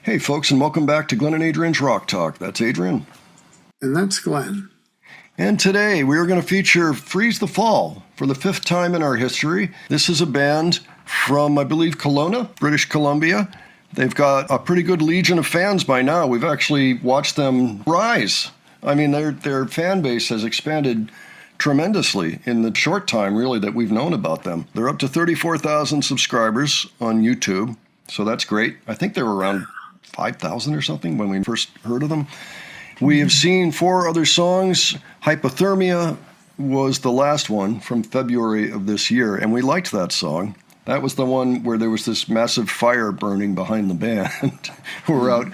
Hey folks, and welcome back to Glenn and Adrian's Rock Talk. That's Adrian. And that's Glenn. And today we are going to feature Freeze the Fall for the 5th time in our history. This is a band from, I believe, Kelowna, British Columbia. They've got a pretty good legion of fans by now. We've actually watched them rise. I mean, their fan base has expanded tremendously in the short time, really, that we've known about them. They're up to 34,000 subscribers on YouTube, so that's great. I think they were around 5,000 or something when we first heard of them. We have seen 4 other songs. Hypothermia was the last one from February of this year, and we liked that song. That was the one where there was this massive fire burning behind the band who were out,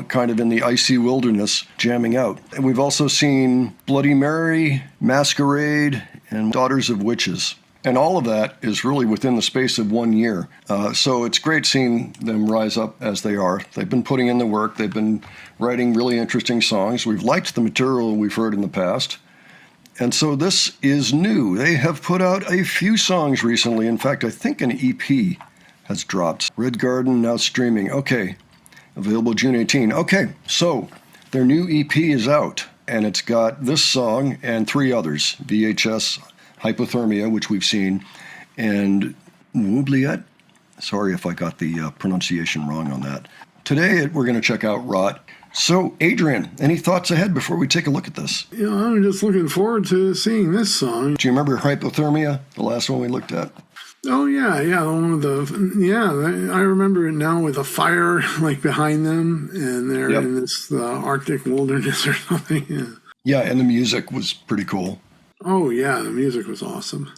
kind of in the icy wilderness jamming out. And we've also seen Bloody Mary, Masquerade, and Daughters of Witches. And all of that is really within the space of 1 year. So it's great seeing them rise up as they are. They've been putting in the work. They've been writing really interesting songs. We've liked the material we've heard in the past. And so this is new. They have put out a few songs recently. In fact, I think an EP has dropped. Red Garden, now streaming. Okay, available June 18. Okay, so their new EP is out. And it's got this song and 3 others. VHS, Hypothermia, which we've seen, and Oubliette. Sorry if I got the pronunciation wrong on that. Today, we're going to check out Rot. So, Adrian, any thoughts ahead before we take a look at this? I'm just looking forward to seeing this song. Do you remember Hypothermia, the last one we looked at? Oh, yeah, I remember it now with a fire, like, behind them, and they're in this Arctic wilderness or something. Yeah, and the music was pretty cool. Oh, yeah, the music was awesome.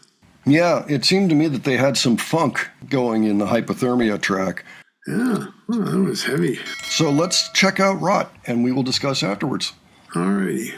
Yeah, it seemed to me that they had some funk going in the Hypothermia track. Yeah, that was heavy. So let's check out Rot, and we will discuss afterwards. All righty.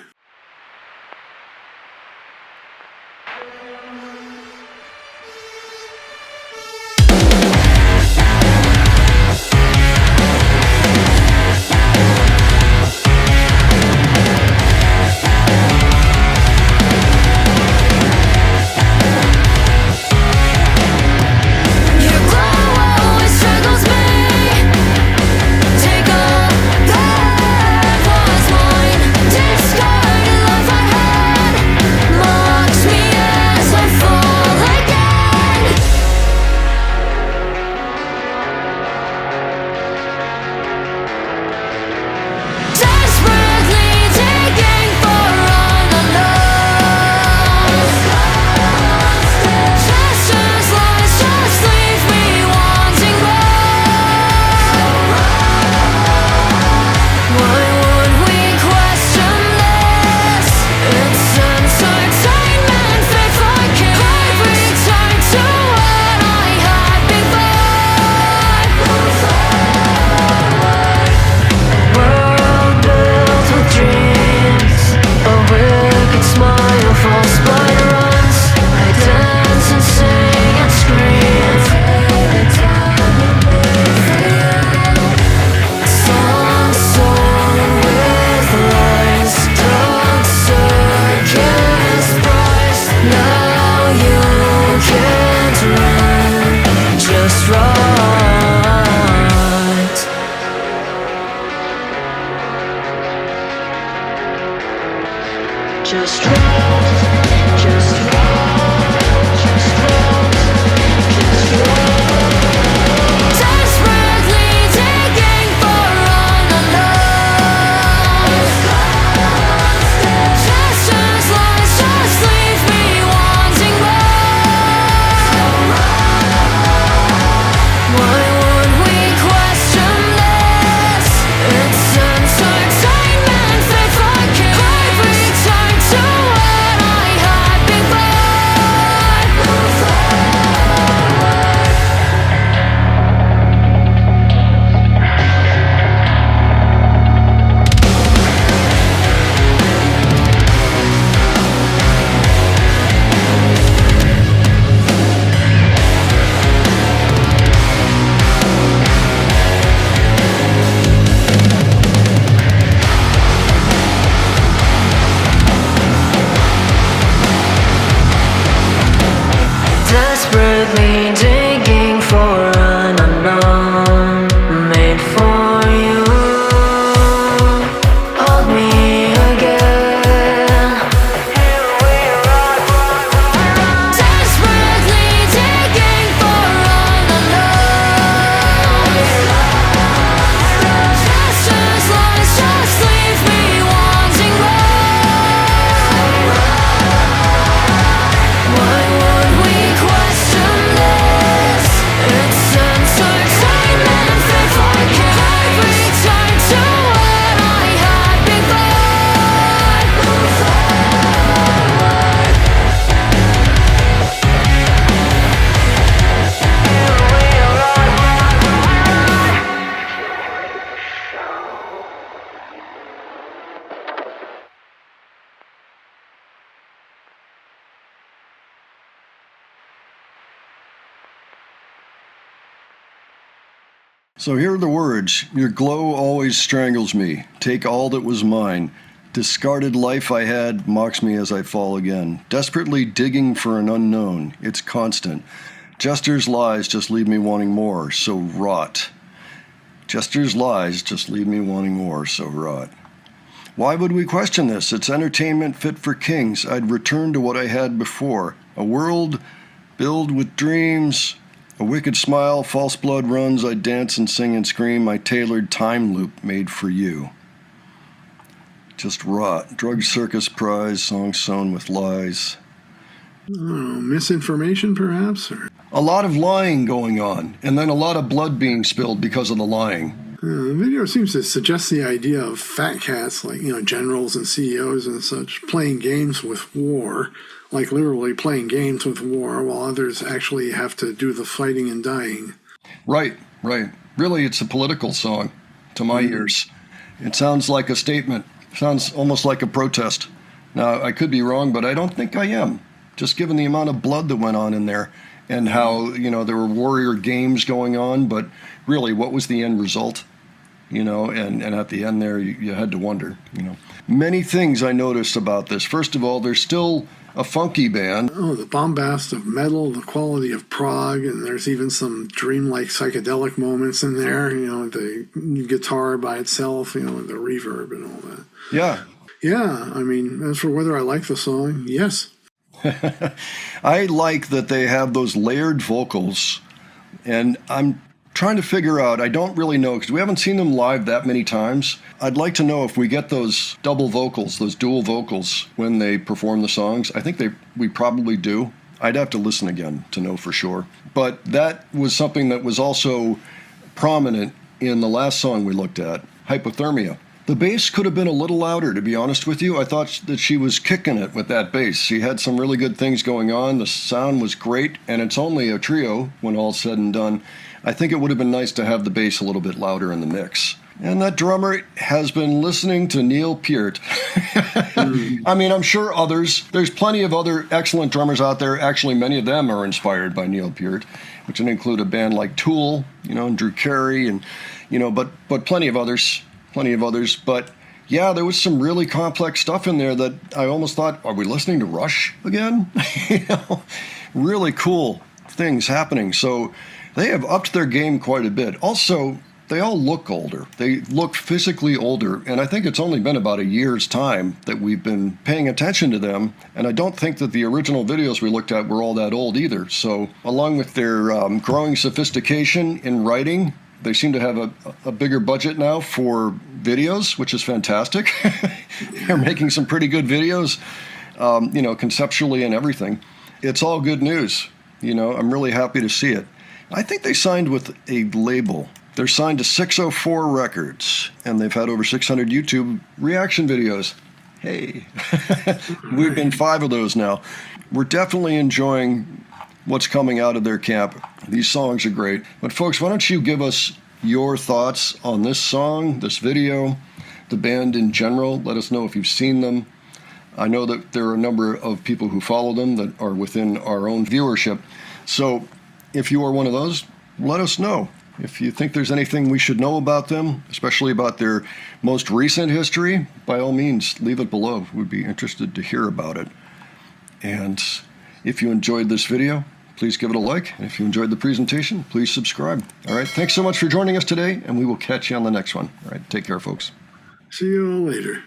Entertainment, faith, I can't return to So here are the words. Your glow always strangles me. Take all that was mine. Discarded life I had mocks me as I fall again. Desperately digging for an unknown. It's constant. Jester's lies just leave me wanting more, so rot. Jester's lies just leave me wanting more, so rot. Why would we question this? It's entertainment fit for kings. I'd return to what I had before. A world filled with dreams. A wicked smile, false blood runs. I dance and sing and scream. My tailored time loop made for you. Just rot. Drug circus prize, song sown with lies. Misinformation, perhaps? Or? A lot of lying going on, and then a lot of blood being spilled because of the lying. The video seems to suggest the idea of fat cats, like, generals and CEOs and such, playing games with war, like literally playing games with war, while others actually have to do the fighting and dying. Right. Really, it's a political song, to my ears. It sounds like a statement. Sounds almost like a protest. Now, I could be wrong, but I don't think I am. Just given the amount of blood that went on in there and how, there were warrior games going on, but really, what was the end result? And at the end there, you had to wonder, Many things I noticed about this. First of all, there's still a funky band. Oh, the bombast of metal, the quality of prog, and there's even some dreamlike psychedelic moments in there, the guitar by itself, the reverb and all that. Yeah. Yeah, as for whether I like the song, yes. I like that they have those layered vocals, and I'm trying to figure out, I don't really know, because we haven't seen them live that many times. I'd like to know if we get those double vocals, those dual vocals, when they perform the songs. I think we probably do. I'd have to listen again to know for sure. But that was something that was also prominent in the last song we looked at, Hypothermia. The bass could have been a little louder, to be honest with you. I thought that she was kicking it with that bass. She had some really good things going on. The sound was great, and it's only a trio when all's said and done. I think it would have been nice to have the bass a little bit louder in the mix. And that drummer has been listening to Neil Peart. I'm sure there's plenty of other excellent drummers out there. Actually, many of them are inspired by Neil Peart, which would include a band like Tool, and Drew Carey, and, but plenty of others. But yeah, there was some really complex stuff in there that I almost thought, are we listening to Rush again? Really cool things happening. So they have upped their game quite a bit. Also, they all look older. They look physically older. And I think it's only been about a year's time that we've been paying attention to them. And I don't think that the original videos we looked at were all that old either. So along with their growing sophistication in writing, they seem to have a bigger budget now for videos, which is fantastic. They're making some pretty good videos, conceptually and everything. It's all good news. I'm really happy to see it. I think they signed with a label. They're signed to 604 Records, and they've had over 600 YouTube reaction videos. Hey, we've been 5 of those now. We're definitely enjoying what's coming out of their camp. These songs are great. But folks, why don't you give us your thoughts on this song, this video, the band in general. Let us know if you've seen them. I know that there are a number of people who follow them that are within our own viewership. So if you are one of those, let us know. If you think there's anything we should know about them, especially about their most recent history, by all means, leave it below. We'd be interested to hear about it. And if you enjoyed this video, please give it a like. And if you enjoyed the presentation, please subscribe. All right, thanks so much for joining us today, and we will catch you on the next one. All right, take care, folks. See you all later.